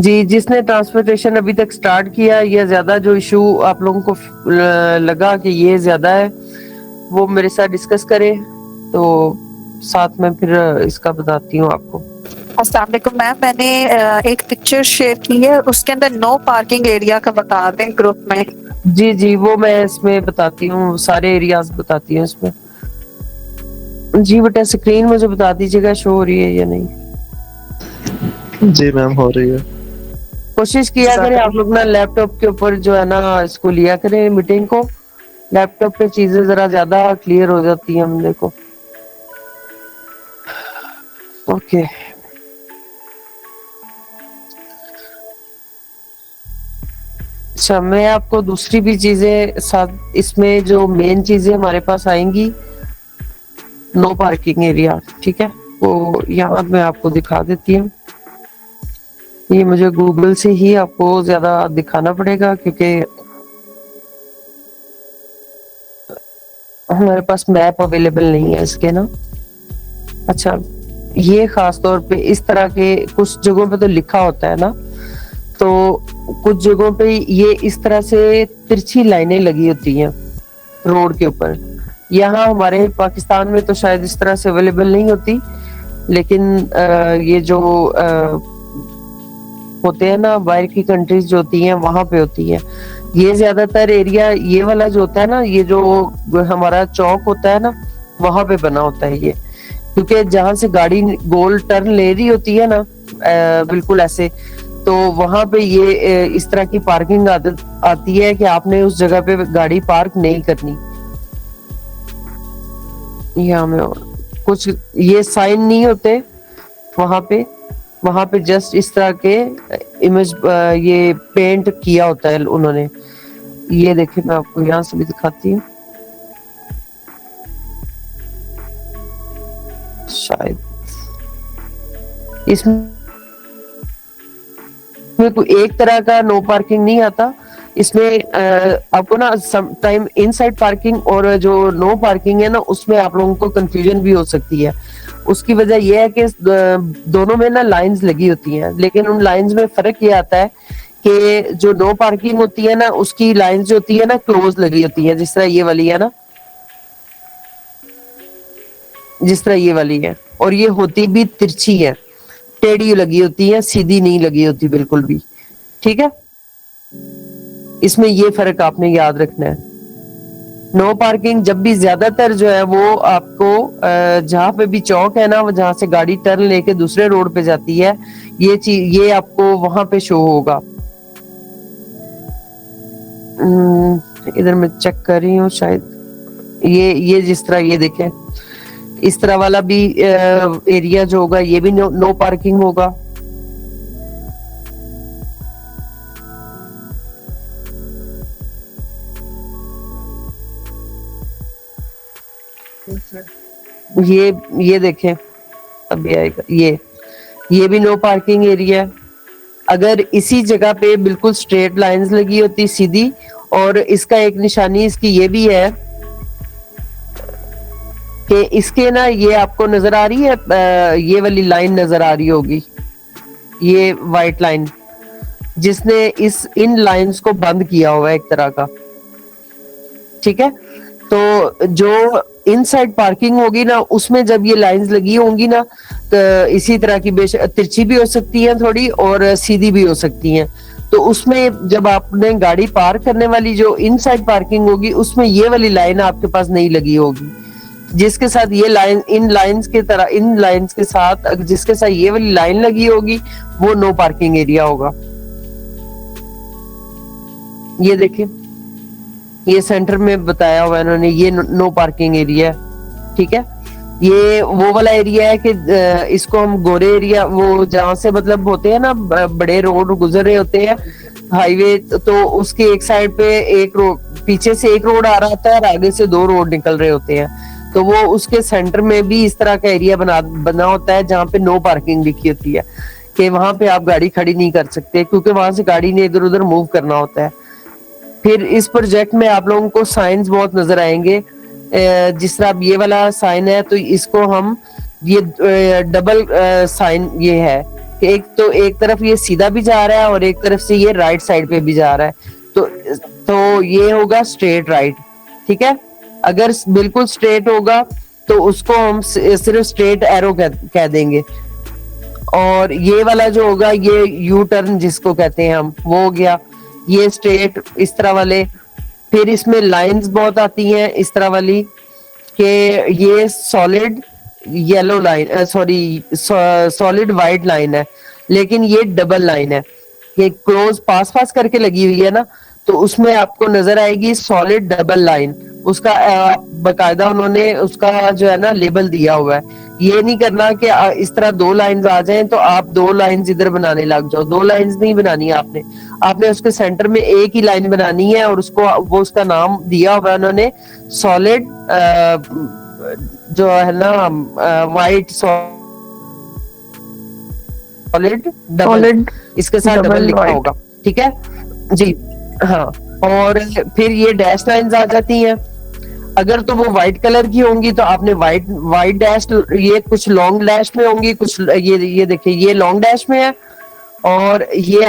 जी, जिसने ट्रांसपोर्टेशन अभी तक स्टार्ट किया या ज़्यादा जो इश्यू आप लोगों को लगा कि ये ज़्यादा है, वो मेरे साथ डिस्कस करें, तो साथ में फिर इसका बताती हूँ आपको। अस्सलाम वालेकुम मैम, मैंने एक पिक्चर शेयर की है, उसके अंदर नो पार्किंग एरिया का बता दें ग्रुप में। जी, जी, वो मैं इसमें बताती हूँ, सारे एरियाज़ बताती हूँ इसमें। जी बेटा, स्क्रीन मुझे बता दीजिएगा शो हो रही है या नहीं? जी मैम, हो रही है। कोशिश किया करें आप लोग ना लैपटॉप के ऊपर जो है ना इसको लिया करें मीटिंग को। लैपटॉप पे चीज़ें ज़रा ज़्यादा क्लियर हो जाती हैं बंदे को। ओके। अच्छा, मैं आपको दूसरी भी चीज़ें साथ इसमें जो मेन चीज़ें हमारे पास आएँगी, नो पार्किंग एरिया, ठीक है? तो यहाँ मैं आपको दिखा देती हूँ। ये मुझे गूगल से ही आपको ज़्यादा दिखाना पड़ेगा क्योंकि हमारे पास मैप अवेलेबल नहीं है इसके ना। अच्छा, ये खास तौर पे इस तरह के कुछ जगहों पे तो लिखा होता है ना, तो कुछ जगहों पे ये इस तरह से तिरछी लाइनें लगी होती हैं रोड के ऊपर। यहाँ हमारे पाकिस्तान में तो शायद इस तरह से अवेलेबल नहीं होती, लेकिन ये जो होते हैं ना बाहर की कंट्रीज जो होती हैं वहां पे होती है। ये ज्यादातर एरिया ये वाला जो होता है ना, ये जो हमारा चौक होता है ना, वहां पे बना होता है ये, क्योंकि जहां से गाड़ी गोल टर्न ले रही होती है ना बिल्कुल ऐसे, तो वहां पे ये इस तरह की पार्किंग आदत आती है कि आपने उस जगह पे गाड़ी पार्क नहीं करनी। यहाँ में और कुछ ये साइन नहीं होते वहां पे जस्ट इस तरह के इमेज ये पेंट किया होता है उन्होंने। ये देखिए मैं आपको यहाँ से भी दिखाती हूँ, शायद इसमें कोई एक तरह का नो पार्किंग नहीं आता। इसमें आपको ना सम टाइम इनसाइड पार्किंग और जो नो पार्किंग है ना, उसमें आप लोगों को कंफ्यूजन भी हो सकती है। उसकी वजह यह है कि दोनों में ना लाइंस लगी होती हैं, लेकिन उन लाइंस में फर्क ये आता है कि जो नो पार्किंग होती है ना, उसकी लाइंस जो होती है ना क्लोज लगी होती है, जिस तरह ये वाली है ना, जिस तरह ये वाली है, और ये होती भी तिरछी है, टेढ़ी लगी होती है, सीधी नहीं लगी होती बिल्कुल भी। ठीक है, इसमें ये फर्क आपने याद रखना है। नो पार्किंग जब भी ज्यादातर जो है वो आपको जहां पे भी चौक है ना, जहां से गाड़ी टर्न लेके दूसरे रोड पे जाती है, ये चीज ये आपको वहां पे शो होगा। इधर मैं चेक कर रही हूँ, शायद ये जिस तरह ये देखें, इस तरह वाला भी एरिया जो होगा ये भी नो पार्किंग होगा। ये देखें, अभी आएगा ये भी नो पार्किंग एरिया है। अगर इसी जगह पे बिल्कुल स्ट्रेट लाइंस लगी होती सीधी, और इसका एक निशानी इसकी ये भी है कि इसके ना ये आपको नजर आ रही है, ये वाली लाइन नजर आ रही होगी, ये वाइट लाइन, जिसने इन लाइंस को बंद किया हुआ है एक तरह का। ठीक है, तो जो इनसाइड पार्किंग होगी ना, उसमें जब ये लाइंस लगी होंगी ना, तो इसी तरह की तिरछी भी हो सकती है थोड़ी और सीधी भी हो सकती हैं, तो उसमें जब आपने गाड़ी पार्क करने वाली जो इनसाइड पार्किंग होगी, उसमें ये वाली लाइन आपके पास नहीं लगी होगी, जिसके साथ ये लाइन इन लाइंस के साथ जिसके साथ ये वाली लाइन लगी होगी, वो नो पार्किंग एरिया होगा। ये देखिए, ये सेंटर में बताया हुआ है इन्होंने, ये नो पार्किंग एरिया है। ठीक है, ये वो वाला एरिया है कि इसको हम गोरे एरिया, वो जहां से मतलब होते हैं ना बड़े रोड गुजर रहे होते हैं हाईवे, तो उसके एक साइड पे एक रोड, पीछे से एक रोड आ रहा होता है और आगे से दो रोड निकल रहे होते हैं, तो वो उसके सेंटर में भी इस तरह का एरिया बना होता है जहाँ पे नो पार्किंग लिखी होती है, कि वहां पे आप गाड़ी खड़ी नहीं कर सकते, क्योंकि वहां से गाड़ी ने इधर उधर मूव करना होता है। फिर इस प्रोजेक्ट में आप लोगों को साइंस बहुत नजर आएंगे, जिस तरह अब ये वाला साइन है, तो इसको हम ये डबल साइन ये है, एक तो एक तरफ ये सीधा भी जा रहा है और एक तरफ से ये राइट साइड पे भी जा रहा है, तो ये होगा स्ट्रेट राइट, ठीक है। अगर बिल्कुल स्ट्रेट होगा तो उसको हम सिर्फ स्ट्रेट एरो कह देंगे। और ये वाला जो होगा ये यू टर्न जिसको कहते हैं हम, वो हो गया। ये स्ट्रेट इस तरह वाले, फिर इसमें लाइंस बहुत आती हैं इस तरह वाली कि ये solid yellow line, sorry solid white line है, लेकिन ये डबल लाइन है, ये क्लोज पास पास करके लगी हुई है ना, तो उसमें आपको नजर आएगी सॉलिड डबल लाइन। उसका बकायदा उन्होंने उसका जो है ना लेबल दिया हुआ है। ये नहीं करना कि इस तरह दो लाइंस आ जाएं तो आप दो लाइंस इधर बनाने लग जाओ, दो लाइंस नहीं बनानी है आपने उसके सेंटर में एक ही लाइन बनानी है और उसको वो उसका नाम दिया हुआ है उन्होंने सॉलिड जो है ना वाइट सॉलिड डबल, इसके साथ डबल लिखा होगा, ठीक है जी। हाँ, और फिर ये डैश लाइंस आ जाती हैं। अगर तो वो व्हाइट कलर की होंगी तो आपने व्हाइट डैश, ये कुछ लॉन्ग डैश में होंगी, कुछ ये देखिए ये लॉन्ग डैश में है, और ये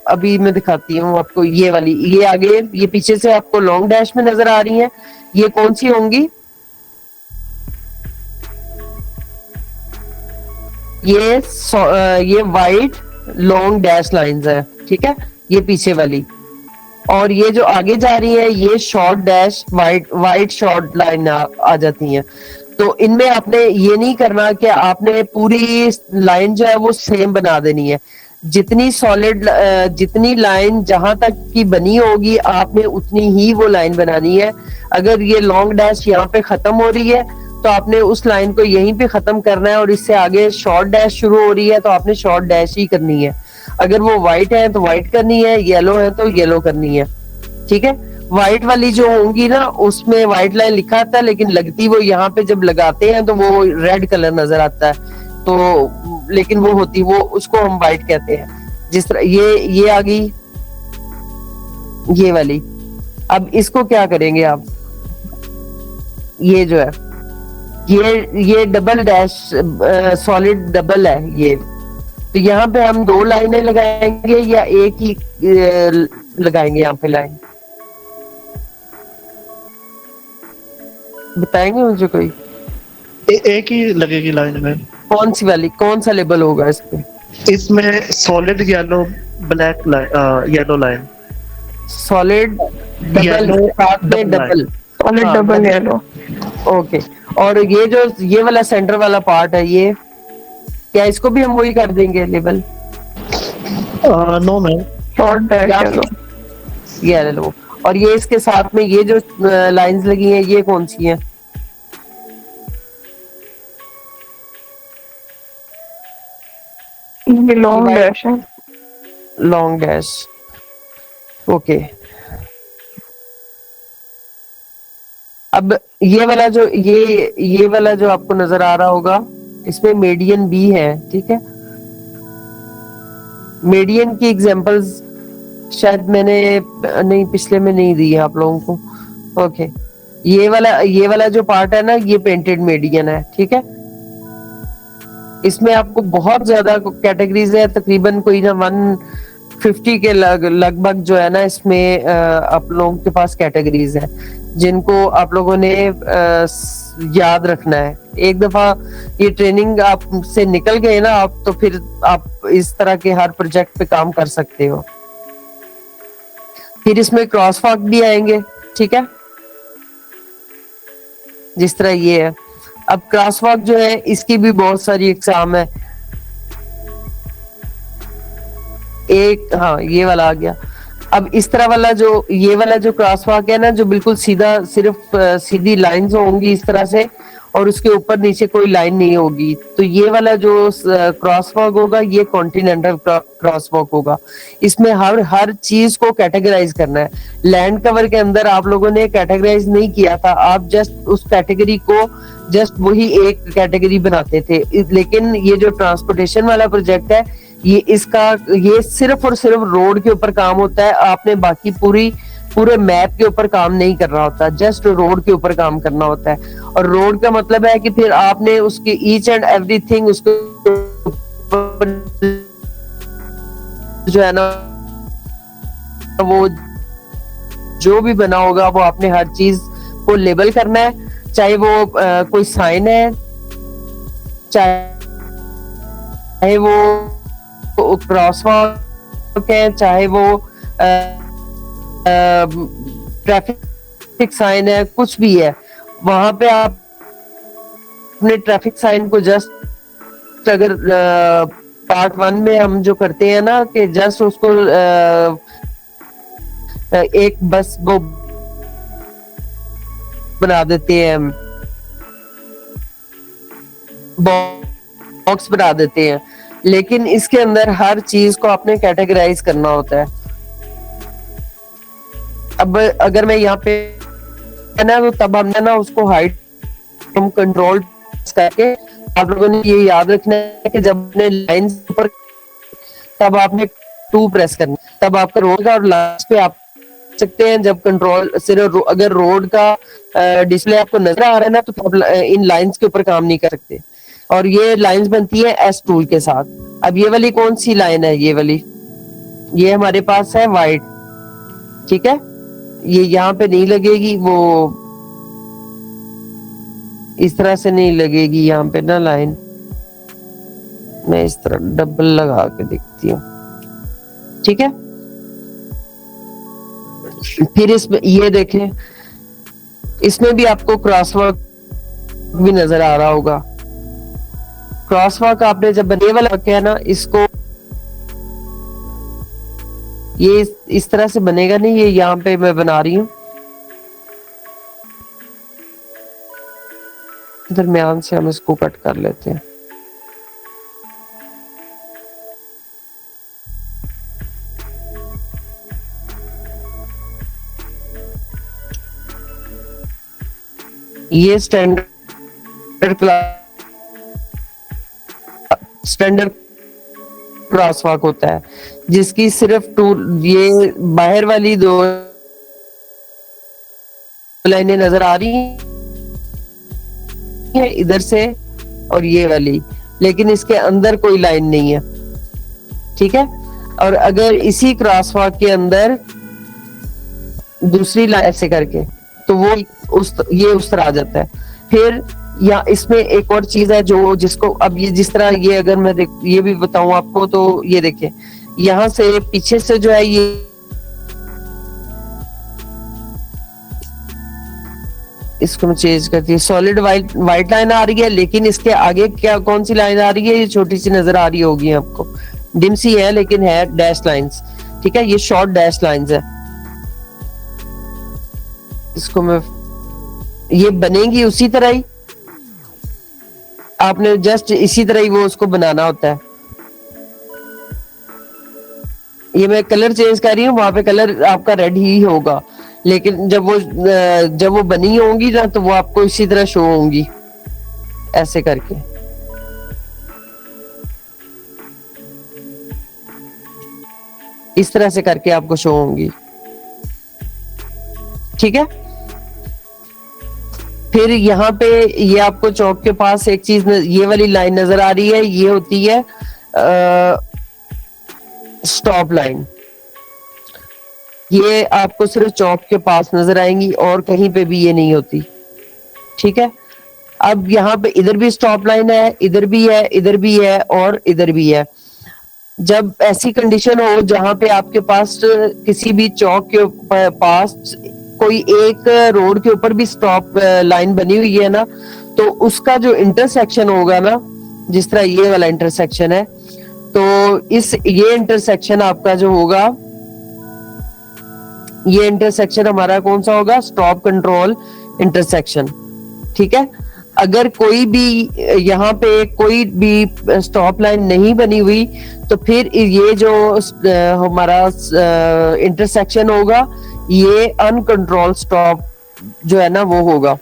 अभी मैं दिखाती हूँ आपको, ये वाली ये आगे ये पीछे से आपको लॉन्ग डैश में नजर आ रही है। ये कौन सी होंगी? ये व्हाइट लॉन्ग डैश लाइंस है, ठीक है, ये पीछे वाली। और ये जो आगे जा रही है ये short dash white short line आ जाती हैं। तो इनमें आपने ये नहीं करना कि आपने पूरी लाइन जो है वो सेम बना देनी है। जितनी सॉलिड जितनी लाइन जहां तक की बनी होगी आपने उतनी ही वो लाइन बनानी है। अगर ये लॉन्ग डैश यहाँ पे खत्म हो रही है तो आपने उस लाइन को यहीं पे खत्म करना है, और इससे आगे शॉर्ट डैश शुरू हो रही है तो आपने शॉर्ट डैश ही करनी है। अगर वो व्हाइट है तो व्हाइट करनी है, येलो है तो येलो करनी है, ठीक है। व्हाइट वाली जो होंगी ना उसमें व्हाइट लाइन लिखा आता है, लेकिन लगती वो यहाँ पे जब लगाते हैं तो वो रेड कलर नजर आता है, तो लेकिन वो होती वो उसको हम व्हाइट कहते हैं। जिस तरह ये आ गई ये वाली। अब इसको क्या करेंगे आप, ये जो है ये डबल डैश सॉलिड डबल है ये, तो यहाँ पे हम दो लाइनें लगाएंगे या एक ही लगाएंगे यहाँ पे लाइन, बताएंगे मुझे कोई? एक ही लगेगी लाइन में। कौन सी वाली, कौन सा लेबल होगा इस पे? इसमें solid yellow black line, yellow line, solid double साथ में double, solid double yellow. Okay. और ये जो ये वाला सेंटर वाला पार्ट है ये क्या, इसको भी हम वही कर देंगे label? No ma'am, short dash yellow. ये लो। और ये इसके साथ में ये जो लाइंस लगी हैं ये कौन सी हैं? ये लॉन्ग डैश है। Long dash, okay. अब ये वाला जो आपको नजर आ रहा होगा इसमें मीडियन भी है, ठीक है। मीडियन की एग्जांपल्स शायद मैंने नहीं पिछले में नहीं दी है आप लोगों को, ओके। ये वाला जो पार्ट है ना ये पेंटेड मीडियन है, ठीक है। इसमें आपको बहुत ज्यादा कैटेगरीज है, तकरीबन कोई ना 150 के लगभग जो है ना इसमें आप लोगों के पास कैटेगरीज है जिनको आप लोगों ने याद रखना है। एक दफा ये ट्रेनिंग आप से निकल गए ना आप, तो फिर आप इस तरह के हर प्रोजेक्ट पे काम कर सकते हो। फिर इसमें क्रॉसवॉक भी आएंगे, ठीक है, जिस तरह ये है। अब क्रॉसवॉक जो है इसकी भी बहुत सारी एग्जाम है। एक हाँ ये वाला आ गया। अब इस तरह वाला जो ये वाला जो क्रॉसवॉक है ना, जो बिल्कुल सीधा सिर्फ सीधी लाइंस होंगी इस तरह से, और उसके ऊपर नीचे कोई लाइन नहीं होगी, तो ये वाला जो क्रॉसवॉक होगा ये कॉन्टिनेंटल क्रॉसवॉक होगा। इसमें हर चीज को कैटेगराइज करना है। लैंड कवर के अंदर आप लोगों ने कैटेगराइज नहीं किया था, आप जस्ट उस कैटेगरी को जस्ट वही एक कैटेगरी बनाते थे। लेकिन ये जो ट्रांसपोर्टेशन वाला प्रोजेक्ट है ये सिर्फ और सिर्फ रोड के ऊपर काम होता है। आपने बाकी पूरे मैप के ऊपर काम नहीं करना होता, जस्ट रोड के ऊपर काम करना होता है। और रोड का मतलब है कि फिर आपने उसकी ईच एंड एवरीथिंग उसके जो है ना वो जो भी बना होगा वो आपने हर चीज को लेबल करना है, चाहे वो कोई साइन है, चाहे वो क्रॉसवॉक है, चाहे वो ट्रैफिक साइन है, कुछ भी है, वहां पे आप अपने ट्रैफिक साइन को जस्ट अगर पार्ट 1 में हम जो करते हैं ना कि जस्ट उसको एक बस वो बना देते हैं, बॉक्स बना देते हैं, लेकिन इसके अंदर हर चीज को आपने कैटेगराइज करना होता है। अब अगर मैं यहाँ पे है ना तो तब हमने ना उसको हाइट हम कंट्रोल करके आप लोगों ने ये याद रखना है कि जब आपने लाइंस पर तब आपने 2 प्रेस करना, तब आपका रोड का और लास्ट पे आप सकते हैं जब कंट्रोल सिर्फ अगर रोड का डिस्प्ले आपको नजर आ रहा है ना तो आप इन लाइंस के ऊपर काम नहीं कर सकते। और ये लाइंस बनती है एस टूल के साथ। अब ये वाली कौन सी लाइन है? ये वाली, ये हमारे पास है वाइट, ठीक है, ये यहाँ पे नहीं लगेगी, वो इस तरह से नहीं लगेगी यहाँ पे ना लाइन, मैं इस तरह डबल लगा के देखती हूँ, ठीक है। फिर इसमें ये देखें, इसमें भी आपको क्रॉसवर्क भी नजर आ रहा होगा। क्रॉसवर्क आपने जब बने वाला है ना, इसको ये इस तरह से बनेगा नहीं, ये यहाँ पे मैं बना रही हूँ, दरमियान से हम इसको कट कर लेते हैं। ये स्टैंडर्ड क्रॉसवॉक होता है जिसकी सिर्फ ये बाहर वाली 2 लाइनें नजर आ रही है इधर से और ये वाली, लेकिन इसके अंदर कोई लाइन नहीं है, ठीक है। और अगर इसी क्रॉसवॉक के अंदर दूसरी लाइन ऐसे करके तो वो ये उस तरह आ जाता है। फिर या इसमें एक और चीज है जो जिसको अब ये जिस तरह ये अगर मैं ये भी बताऊं आपको तो ये देखिए, यहाँ से पीछे से जो है ये इसको मैं चेंज करती हूँ, सॉलिड वाइट लाइन आ रही है, लेकिन इसके आगे क्या कौन सी लाइन आ रही है? ये छोटी सी नजर आ रही होगी आपको, डिम सी है लेकिन है डैश लाइंस, ठीक है, ये शॉर्ट डैश लाइंस है। इसको मैं ये बनेगी उसी तरह ही, आपने जस्ट इसी तरह ही वो उसको बनाना होता है। ये मैं कलर चेंज कर रही हूँ, वहां पे कलर आपका रेड ही होगा, लेकिन जब वो बनी होंगी ना तो वो आपको इसी तरह शो होंगी ऐसे करके। इस तरह से करके आपको शो होंगी, ठीक है। फिर यहाँ पे ये आपको चौक के पास एक चीज ये वाली लाइन नजर आ रही है, ये होती है स्टॉप लाइन। ये आपको सिर्फ चौक के पास नजर आएंगी और कहीं पे भी ये नहीं होती, ठीक है। अब यहाँ पे इधर भी स्टॉप लाइन है, इधर भी है, इधर भी है और इधर भी है। जब ऐसी कंडीशन हो जहां पे आपके पास किसी भी चौक के पास कोई एक रोड के ऊपर भी स्टॉप लाइन बनी हुई है ना, तो उसका जो इंटरसेक्शन होगा ना, जिस तरह ये वाला इंटरसेक्शन है, तो ये इंटरसेक्शन आपका जो होगा, ये इंटरसेक्शन हमारा कौन सा होगा? स्टॉप कंट्रोल इंटरसेक्शन, ठीक है। अगर कोई भी यहाँ पे कोई भी स्टॉप लाइन नहीं बनी हुई तो फिर ये जो हमारा इंटरसेक्शन होगा, ये अनकंट्रोल स्टॉप जो है ना वो होगा,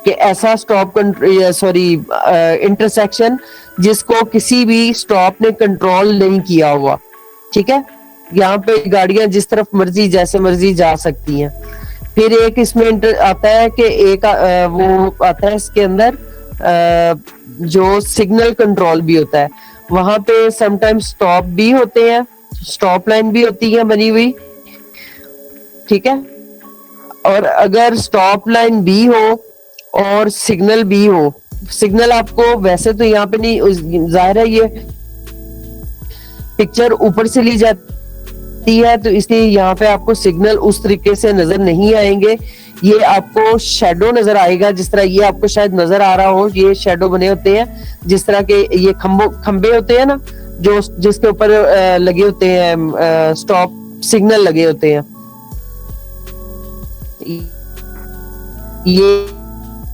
कि ऐसा स्टॉप इंटरसेक्शन जिसको किसी भी स्टॉप ने कंट्रोल नहीं किया हुआ, ठीक है। यहाँ पे गाड़ियां जिस तरफ मर्जी जैसे मर्जी जा सकती हैं। फिर एक इसमें आता है कि एक वो आता है इसके अंदर जो सिग्नल कंट्रोल भी होता है, वहां पे समटाइम्स स्टॉप भी होते हैं स्टॉप लाइन भी होती है बनी हुई, ठीक है। और अगर स्टॉप लाइन भी हो और सिग्नल भी हो, सिग्नल आपको वैसे तो यहाँ पे नहीं, जाहिर है ये पिक्चर ऊपर से ली जाती है तो इसलिए यहाँ पे आपको सिग्नल उस तरीके से नजर नहीं आएंगे। ये आपको शेडो नजर आएगा, जिस तरह ये आपको शायद नजर आ रहा हो, ये शेडो बने होते हैं जिस तरह के ये खंबे होते हैं ना, जो जिसके ऊपर लगे होते हैं स्टॉप सिग्नल लगे होते हैं।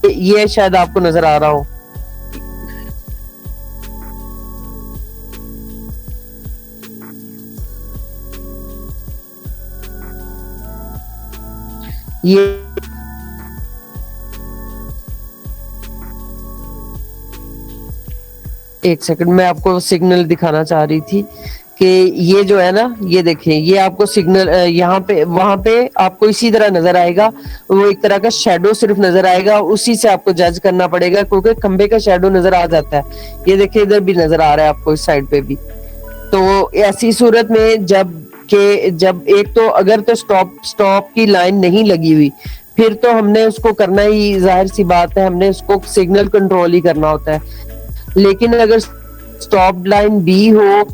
ये शायद आपको नजर आ रहा हो। ये एक सेकंड, मैं आपको सिग्नल दिखाना चाह रही थी कि ये जो है ना, ये देखें, ये आपको सिग्नल यहाँ पे वहां पे आपको इसी तरह नजर आएगा, वो एक तरह का शेडो सिर्फ नजर आएगा, उसी से आपको जज करना पड़ेगा क्योंकि खंबे का शेडो नजर आ जाता है। ये देखिए इधर भी नजर आ रहा है आपको, इस साइड पे भी। तो ऐसी सूरत में जब एक तो अगर तो स्टॉप की लाइन नहीं लगी हुई, फिर तो हमने उसको करना ही, जाहिर सी बात है, हमने उसको सिग्नल कंट्रोल ही करना होता है। लेकिन अगर स्टॉप लाइन भी हो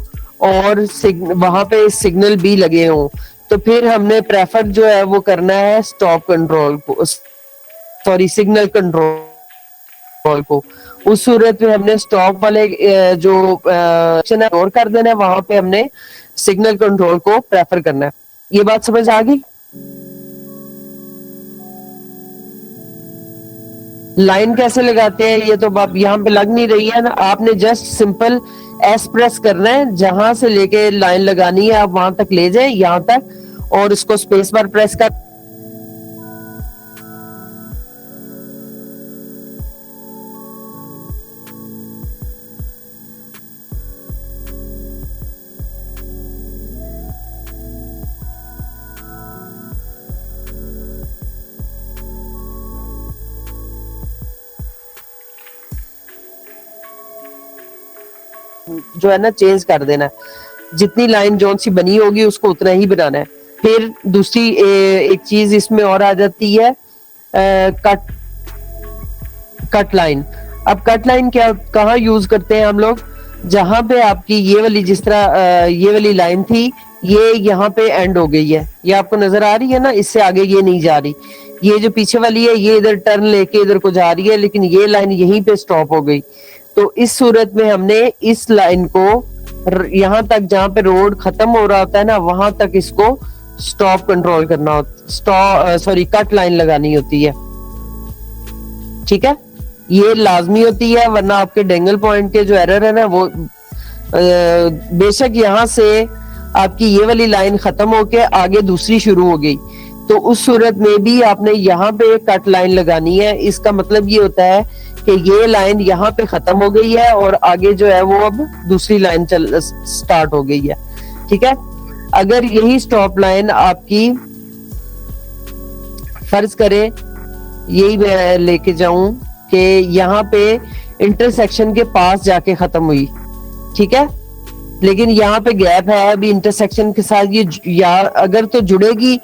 और वहां पे सिग्नल भी लगे हो, तो फिर हमने प्रेफर जो है वो करना है स्टॉप कंट्रोल को, सॉरी सिग्नल कंट्रोल को। उस सूरत में हमने स्टॉप वाले जो ऑप्शन है इग्नोर कर देना है, वहां पे हमने सिग्नल कंट्रोल को प्रेफर करना है। ये बात समझ आ गई? लाइन कैसे लगाते हैं ये तो आप यहाँ पे लग नहीं रही है ना, आपने जस्ट सिंपल एस प्रेस करना है, जहां से लेके लाइन लगानी है आप वहां तक ले जाए, यहां तक, और इसको स्पेस बार प्रेस कर जो है ना चेंज कर देना है। जितनी लाइन जोन सी बनी होगी उसको उतना ही बनाना है। फिर दूसरी एक चीज इसमें और आ जाती है, कट लाइन। अब कट लाइन क्या कहाँ यूज करते हैं हम लोग? जहां पे आपकी ये वाली, जिस तरह ये वाली लाइन थी, ये यहाँ पे एंड हो गई है, ये आपको नजर आ रही है ना, इससे आगे ये नहीं जा रही। ये जो पीछे वाली है ये इधर टर्न लेके इधर को जा रही है, लेकिन ये लाइन यहीं पे स्टॉप हो गई। तो इस सूरत में हमने इस लाइन को यहाँ तक, जहां पे रोड खत्म हो रहा होता है ना, वहां तक इसको स्टॉप कंट्रोल करना होता, सॉरी कट लाइन लगानी होती है, ठीक है। ये लाजमी होती है, वरना आपके डेंगल पॉइंट के जो एरर है ना वो बेशक यहाँ से आपकी ये वाली लाइन खत्म होके आगे दूसरी शुरू हो गई, तो उस सूरत में भी आपने यहाँ पे कट लाइन लगानी है। इसका मतलब ये होता है कि ये लाइन यहाँ पे खत्म हो गई है और आगे जो है वो अब दूसरी लाइन स्टार्ट हो गई है, ठीक है। अगर यही स्टॉप लाइन आपकी, फर्ज करे यही मैं लेके जाऊं कि यहाँ पे इंटरसेक्शन के पास जाके खत्म हुई, ठीक है, लेकिन यहाँ पे गैप है अभी इंटरसेक्शन के साथ, ये या अगर तो जुड़ेगी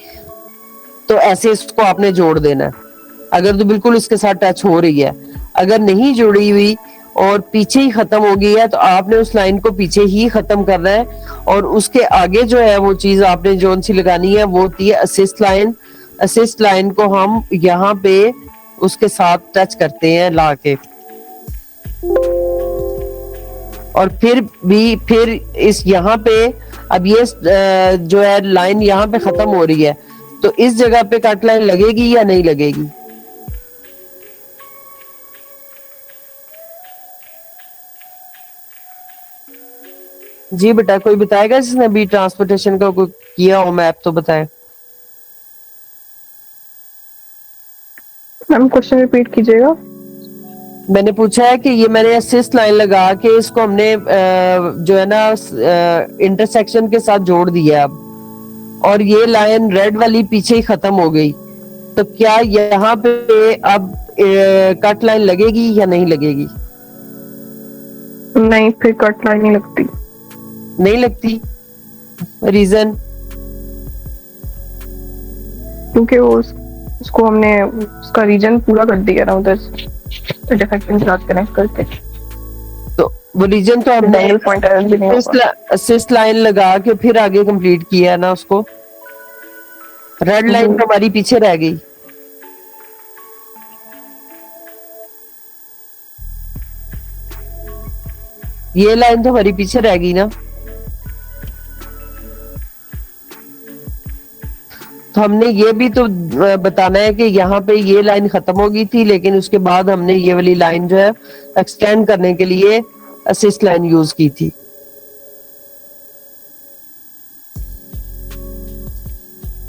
तो ऐसे इसको आपने जोड़ देना है, अगर तो बिल्कुल इसके साथ टच हो रही है। अगर नहीं जुड़ी हुई और पीछे ही खत्म हो गई है तो आपने उस लाइन को पीछे ही खत्म करना है, और उसके आगे जो है वो चीज आपने जोन सी लगानी है, वो होती है असिस्ट लाइन। असिस्ट लाइन को हम यहाँ पे उसके साथ टच करते हैं लाके, और फिर इस यहाँ पे अब ये जो है लाइन यहाँ पे खत्म हो रही है, तो इस जगह पे कट लाइन लगेगी या नहीं लगेगी? जी बेटा, कोई बताएगा जिसने अभी ट्रांसपोर्टेशन का कोई किया हो मैप तो बताए। मैम क्वेश्चन रिपीट कीजिएगा। मैंने पूछा है कि ये मैंने असिस्ट लाइन लगा के इसको हमने जो है ना इंटरसेक्शन के साथ जोड़ दिया अब, और ये लाइन रेड वाली पीछे ही खत्म हो गई, तो क्या यहाँ पे अब कट लाइन लगेगी या नहीं लगेगी? नहीं, फिर कट लाइन नहीं लगती। नहीं लगती। रीजन? क्योंकि वो उसको हमने उसका रीजन पूरा कर दिया ना उधर डिफेक्टेंट के साथ कनेक्ट करके, तो वो रीजन तो हमने सिंगल पॉइंट एरर भी नहीं होगा। असिस्ट लाइन लगा के फिर आगे कंप्लीट किया ना उसको। रेड लाइन तो हमारी पीछे रह गई। ये लाइन तो हमारी पीछे रह गई ना। तो हमने ये भी तो बताना है कि यहाँ पे ये लाइन खत्म हो गई थी, लेकिन उसके बाद हमने ये वाली लाइन जो है एक्सटेंड करने के लिए असिस्ट लाइन यूज की थी।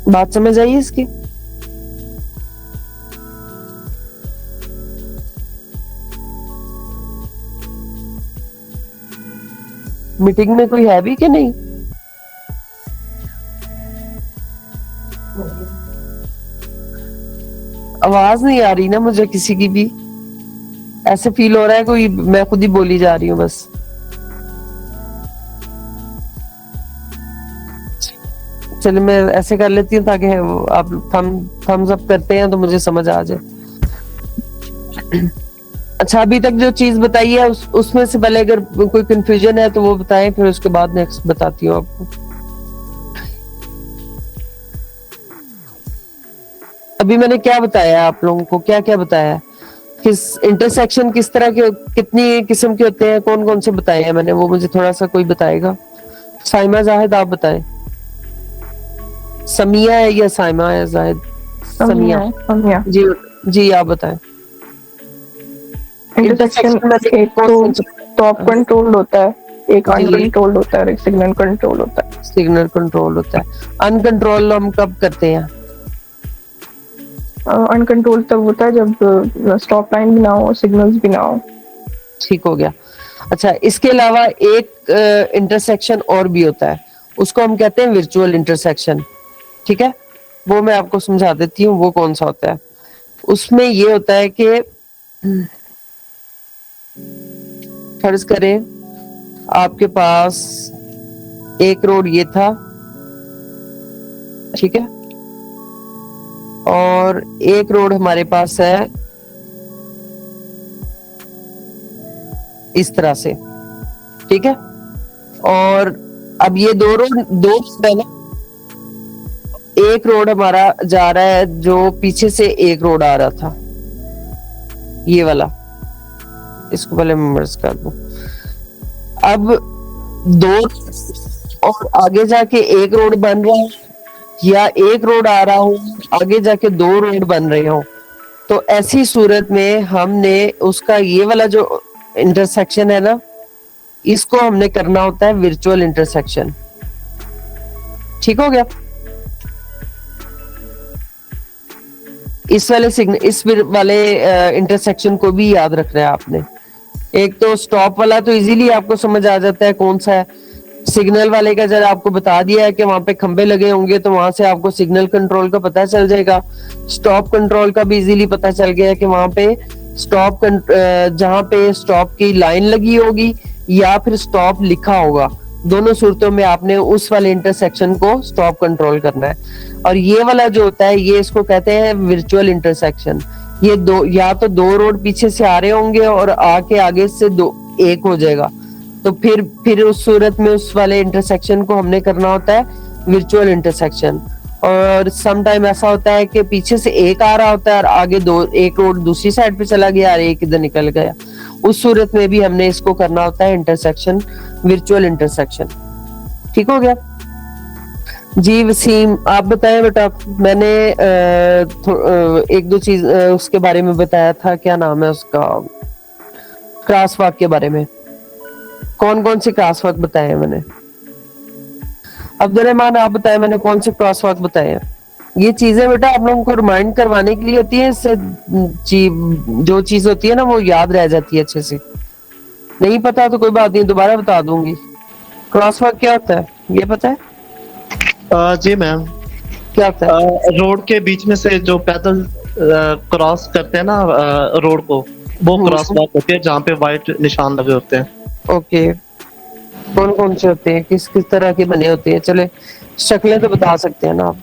बात समझ आई इसकी? मीटिंग में कोई है भी कि नहीं? आवाज नहीं आ रही ना मुझे किसी की भी। ऐसे फील हो रहा है कोई मैं खुद ही बोली जा रही हूँ बस। चलिए मैं ऐसे कर लेती हूँ ताकि आप थम्स अप करते हैं तो मुझे समझ आ जाए। अच्छा, अभी तक जो चीज बताई है उसमें से पहले अगर कोई कंफ्यूजन है तो वो बताएं, फिर उसके बाद नेक्स्ट बताती हूँ आपको। अभी मैंने क्या बताया आप लोगों को, क्या क्या बताया? किस इंटरसेक्शन किस तरह के, कितनी किस्म के होते हैं, कौन कौन से बताए हैं मैंने, वो मुझे थोड़ा सा कोई बताएगा? साइमा जाहिद आप बताएं। समिया है या साइमा है जाहिद? समिया जी जी आप बताएं। इंटरसेक्शन में एक तो टॉप कंट्रोल होता है, एक अनकंट्रोल्ड होता है और एक सिग्नल कंट्रोल होता है। सिग्नल कंट्रोल होता है। अनकंट्रोल हम कब करते हैं? अनकंट्रोल तब होता है जब स्टॉप लाइन भी ना हो, सिग्नल्स भी ना हो। ठीक हो गया। अच्छा, इसके अलावा एक इंटरसेक्शन और भी होता है, उसको हम कहते हैं वर्चुअल इंटरसेक्शन। ठीक है, वो मैं आपको समझा देती हूँ वो कौन सा होता है। उसमें ये होता है कि फर्ज करें आपके पास एक रोड ये था, ठीक है, और एक रोड हमारे पास है इस तरह से, ठीक है। और अब ये दो रोड है ना, एक रोड हमारा जा रहा है जो पीछे से एक रोड आ रहा था, ये वाला, इसको पहले मर्ज कर दूं। अब दो और आगे जाके एक रोड बन रहा है, या एक रोड आ रहा हो आगे जाके दो रोड बन रहे हो, तो ऐसी सूरत में हमने उसका ये वाला जो इंटरसेक्शन है ना, इसको हमने करना होता है वर्चुअल इंटरसेक्शन। ठीक हो गया? इस वाले इंटरसेक्शन को भी याद रखना है आपने। एक तो स्टॉप वाला तो इजीली आपको समझ आ जाता है कौन सा है। सिग्नल वाले का जरा आपको बता दिया है कि वहां पे खंबे लगे होंगे, तो वहां से आपको सिग्नल कंट्रोल का पता चल जाएगा। स्टॉप कंट्रोल का भी इजीली पता चल गया कि वहां पे स्टॉप जहां पे स्टॉप की लाइन लगी होगी या फिर स्टॉप लिखा होगा, दोनों सूरतों में आपने उस वाले इंटरसेक्शन को स्टॉप कंट्रोल करना है। और ये वाला जो होता है, ये इसको कहते हैं वर्चुअल इंटरसेक्शन। ये दो, या तो दो रोड पीछे से आ रहे होंगे और आके आगे से दो एक हो जाएगा, तो फिर उस सूरत में उस वाले इंटरसेक्शन को हमने करना होता है वर्चुअल इंटरसेक्शन। और सम टाइम ऐसा होता है कि पीछे से एक आ रहा होता है और आगे दो, एक रोड दूसरी साइड पे चला गया और एक इधर निकल गया, उस सूरत में भी हमने इसको करना होता है इंटरसेक्शन, वर्चुअल इंटरसेक्शन। ठीक हो गया जी? वसीम आप बताएं बेटा। मैंने एक दो चीज उसके बारे में बताया था, क्या नाम है उसका, क्रॉसवॉक के बारे में। कौन कौन से क्रॉसवॉक बताए हैं मैंने? अब्दुर्रहमान आप बताएं मैंने कौन से क्रॉसवॉक बताए हैं। ये चीजें बेटा आप लोगों को रिमाइंड करवाने के लिए होती है, इससे जो चीज होती है ना वो याद रह जाती है अच्छे से। नहीं पता तो कोई बात नहीं, दोबारा बता दूंगी। क्रॉसवॉक क्या होता है ये पता है? जी मैम, क्या होता है? रोड के बीच में से जो पैदल क्रॉस करते हैं ना रोड को, वो क्रॉस वॉक होती है जहाँ पे व्हाइट निशान लगे होते हैं। ओके, कौन कौन से होते हैं, किस किस तरह के बने होते हैं? चले शक्लें तो बता सकते हैं ना आप।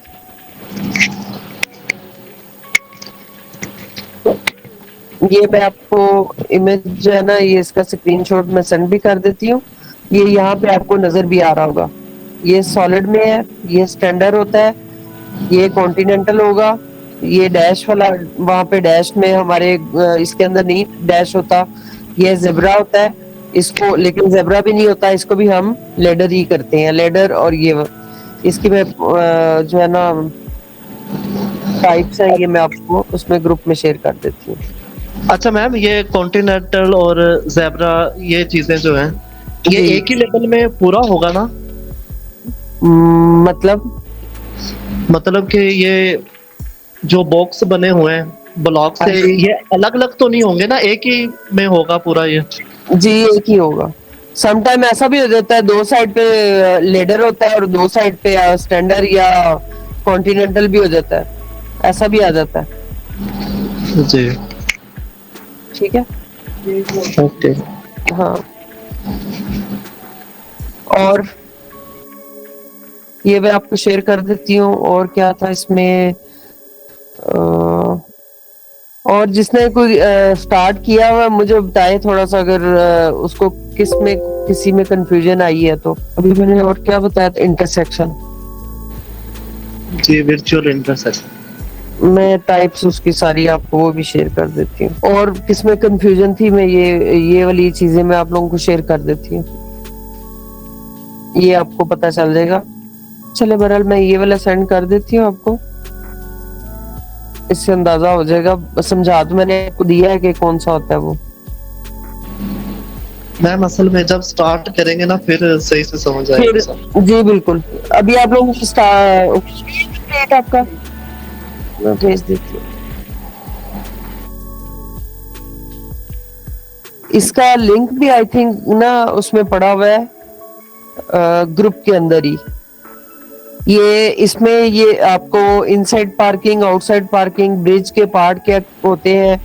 ये मैं आपको इमेज जो है ना, ये इसका स्क्रीनशॉट मैं सेंड भी कर देती हूँ। ये यहाँ पे आपको नजर भी आ रहा होगा, ये सॉलिड में है, ये स्टैंडर्ड होता है, ये कॉन्टिनेंटल होगा, ये डैश वाला वहां पे डैश में हमारे इसके अंदर नहीं डैश होता, ये जेब्रा होता है इसको, लेकिन जेब्रा भी नहीं होता, इसको भी हम लेडर ही करते हैं, लेडर। और ये इसकी मैं जो है ना टाइप्स हैं, ये मैं आपको उसमें ग्रुप में शेयर कर देती हूँ। अच्छा मैम, ये कॉन्टिनेंटल और ज़ेब्रा ये चीजें जो हैं, ये जी। एक ही लेवल में पूरा होगा ना? मतलब कि ये जो बॉक्स बने हुए हैं ब्लॉक से, ये अलग अलग तो नहीं होंगे ना, एक ही में होगा पूरा ये? जी एक ही होगा। समटाइम ऐसा भी हो जाता है, दो साइड पे लेडर होता है और दो साइड पे स्टैंडर्ड या कॉन्टिनेंटल भी हो जाता है, ऐसा भी आ जाता है। जी ठीक है, ओके। हाँ। और ये मैं आपको शेयर कर देती हूँ। और क्या था इसमें, और जिसने कोई स्टार्ट किया हुआ मुझे बताए थोड़ा सा, अगर उसको किस में किसी में कंफ्यूजन आई है तो। अभी मैंने और क्या बताया था, इंटरसेक्शन। जी वर्चुअल इंटरसेक्शन। मैं टाइप्स उसकी सारी आपको वो भी शेयर कर देती हूँ। और किसमें कंफ्यूजन थी, मैं ये वाली चीजें मैं आप लोगों को शेयर कर देती हूँ, ये आपको पता चल जाएगा। चले बहरहाल मैं ये वाला सेंड कर देती हूँ आपको, इससे अंदाजा हो जाएगा। समझा तो मैंने आपको दिया है कि कौन सा होता है वो। मैम असल में जब स्टार्ट करेंगे ना फिर सही से समझ आएगा। जी बिल्कुल। अभी आप लोगों को आपका मैं भेज देती हूँ। इसका लिंक भी आई थिंक ना उसमें पड़ा हुआ है ग्रुप के अंदर ही। ये इसमें ये आपको inside parking, outside parking, bridge के पार्ट क्या होते हैं,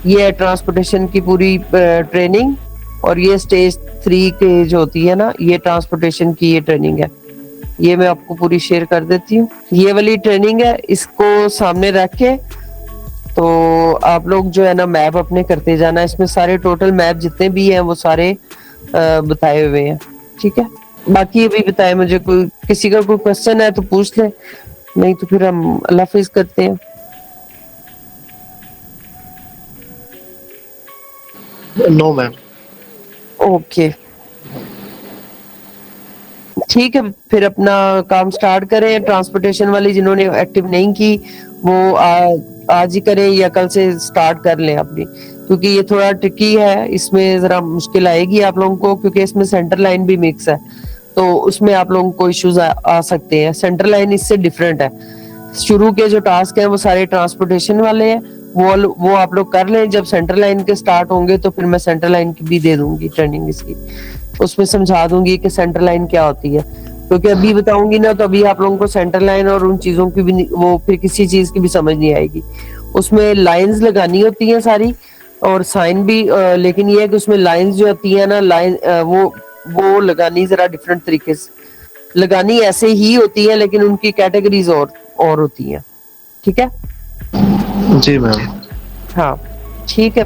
ये ट्रांसपोर्टेशन की पूरी ट्रेनिंग। और ये स्टेज 3 के जो होती है ना, ये ट्रांसपोर्टेशन की ये ट्रेनिंग है, ये मैं आपको पूरी शेयर कर देती हूँ। ये वाली ट्रेनिंग है, इसको सामने रख के तो आप लोग जो है ना मैप अपने करते जाना। इसमें सारे टोटल मैप जितने भी हैं वो सारे बताए हुए हैं। ठीक है, बाकी अभी बताए मुझे, कोई किसी का कोई क्वेश्चन है तो पूछ ले, नहीं तो फिर हम अल्लाह हाफिज करते हैं। No ma'am. ओके ठीक है, फिर अपना काम स्टार्ट करें। ट्रांसपोर्टेशन वाली जिन्होंने एक्टिव नहीं की वो आज ही करें या कल से स्टार्ट कर लें अपनी, क्योंकि ये थोड़ा ट्रिकी है, इसमें जरा मुश्किल आएगी आप लोगों को, क्योंकि इसमें सेंटर लाइन भी मिक्स है, तो उसमें आप लोगों को इश्यूज आ सकते हैं। सेंटर लाइन इससे डिफरेंट है। शुरू के जो टास्क हैं वो सारे ट्रांसपोर्टेशन वाले हैं, वो आप लोग कर लें। जब सेंटर लाइन के स्टार्ट होंगे तो फिर मैं सेंटर लाइन की भी दे दूंगी ट्रेनिंग इसकी, उसमें समझा दूंगी कि सेंटर लाइन क्या होती है, क्योंकि अभी बताऊंगी ना तो अभी आप लोगों को सेंटर लाइन और उन चीजों की भी वो फिर किसी चीज की भी समझ नहीं आएगी। उसमें लाइंस लगानी होती हैं सारी और साइन भी, लेकिन ये है कि उसमें लाइंस जो होती है ना, लाइन वो लगानी जरा डिफरेंट तरीके से लगानी, ऐसे ही होती है लेकिन उनकी कैटेगरीज और होती हैं। ठीक है जी मैम। हाँ ठीक है।